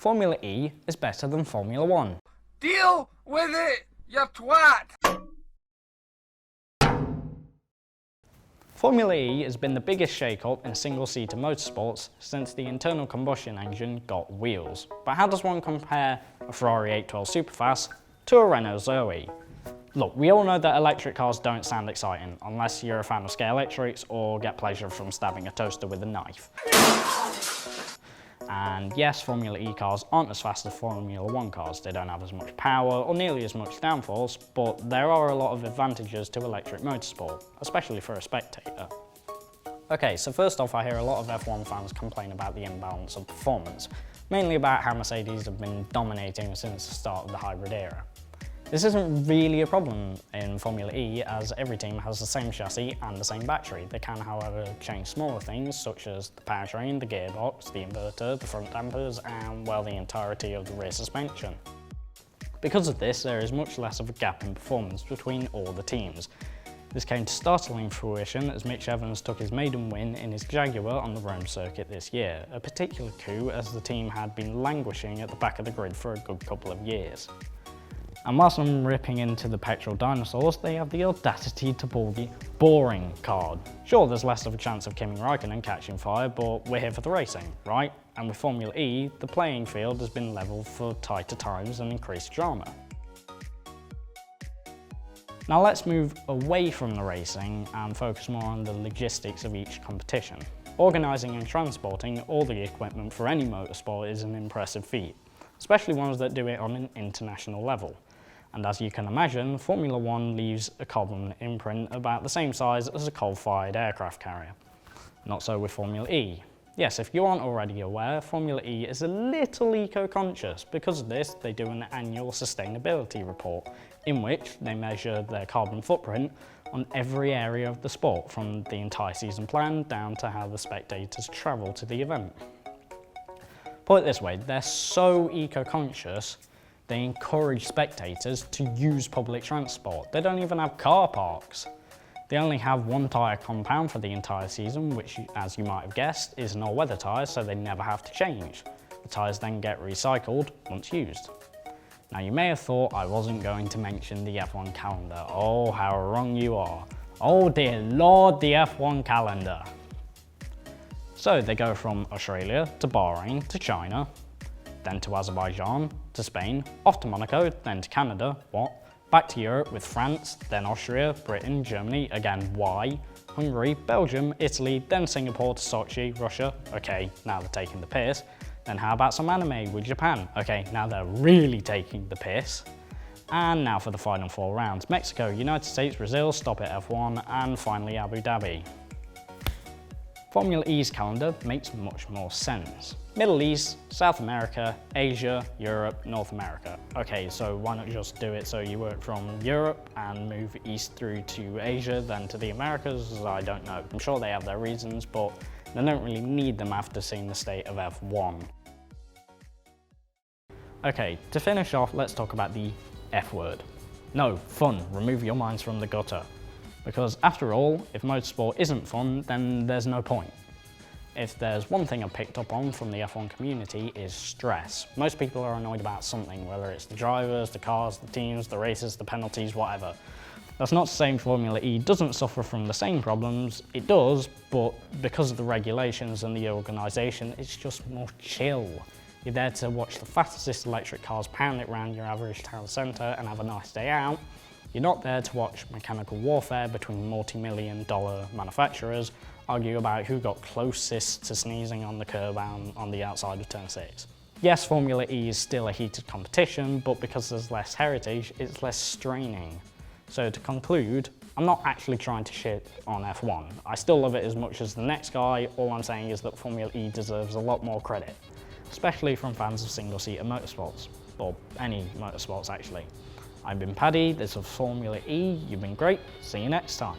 Formula E is better than Formula 1. Deal with it, you twat! Formula E has been the biggest shake-up in single-seater motorsports since the internal combustion engine got wheels. But how does one compare a Ferrari 812 Superfast to a Renault Zoe? Look, we all know that electric cars don't sound exciting unless you're a fan of scale electrics or get pleasure from stabbing a toaster with a knife. And yes, Formula E cars aren't as fast as Formula 1 cars. They don't have as much power or nearly as much downforce, but there are a lot of advantages to electric motorsport, especially for a spectator. Okay, so first off, I hear a lot of F1 fans complain about the imbalance of performance, mainly about how Mercedes have been dominating since the start of the hybrid era. This isn't really a problem in Formula E, as every team has the same chassis and the same battery. They can, however, change smaller things such as the powertrain, the gearbox, the inverter, the front dampers, and, well, the entirety of the rear suspension. Because of this, there is much less of a gap in performance between all the teams. This came to startling fruition as Mitch Evans took his maiden win in his Jaguar on the Rome circuit this year, a particular coup as the team had been languishing at the back of the grid for a good couple of years. And whilst I'm ripping into the petrol dinosaurs, they have the audacity to pull the boring card. Sure, there's less of a chance of Kimi Räikkönen catching fire, but we're here for the racing, right? And with Formula E, the playing field has been levelled for tighter times and increased drama. Now let's move away from the racing and focus more on the logistics of each competition. Organising and transporting all the equipment for any motorsport is an impressive feat, especially ones that do it on an international level. And as you can imagine, Formula 1 leaves a carbon imprint about the same size as a coal-fired aircraft carrier. Not so with Formula E. Yes, if you aren't already aware, Formula E is a little eco-conscious. Because of this, they do an annual sustainability report, in which they measure their carbon footprint on every area of the sport, from the entire season plan down to how the spectators travel to the event. Put it this way, they're so eco-conscious, they encourage spectators to use public transport. They don't even have car parks. They only have one tyre compound for the entire season, which, as you might have guessed, is an all-weather tyre, so they never have to change. The tyres then get recycled once used. Now, you may have thought I wasn't going to mention the F1 calendar. Oh, how wrong you are. Oh dear Lord, the F1 calendar. So they go from Australia to Bahrain to China, then to Azerbaijan, to Spain, off to Monaco, then to Canada, back to Europe with France, then Austria, Britain, Germany, again why, Hungary, Belgium, Italy, then Singapore to Sochi, Russia, okay, now they're taking the piss. Then how about some anime with Japan? Okay, now they're really taking the piss. And now for the final 4 rounds, Mexico, United States, Brazil, stop at F1, and finally Abu Dhabi. Formula E's calendar makes much more sense. Middle East, South America, Asia, Europe, North America. Okay, so why not just do it so you work from Europe and move east through to Asia, then to the Americas? I don't know. I'm sure they have their reasons, but they don't really need them after seeing the state of F1. Okay, to finish off, let's talk about the F word. No, fun. Remove your minds from the gutter. Because after all, if motorsport isn't fun, then there's no point. If there's one thing I've picked up on from the F1 community is stress. Most people are annoyed about something, whether it's the drivers, the cars, the teams, the races, the penalties, whatever. That's not saying Formula E doesn't suffer from the same problems, it does, but because of the regulations and the organisation, it's just more chill. You're there to watch the fastest electric cars pound it around your average town centre and have a nice day out. You're not there to watch mechanical warfare between multi-million-dollar manufacturers argue about who got closest to sneezing on the curb and on the outside of turn 6. Yes, Formula E is still a heated competition, but because there's less heritage, it's less straining. So to conclude, I'm not actually trying to shit on F1. I still love it as much as the next guy. All I'm saying is that Formula E deserves a lot more credit, especially from fans of single-seater motorsports, or any motorsports actually. I've been Paddy, this was Formula E, you've been great, see you next time.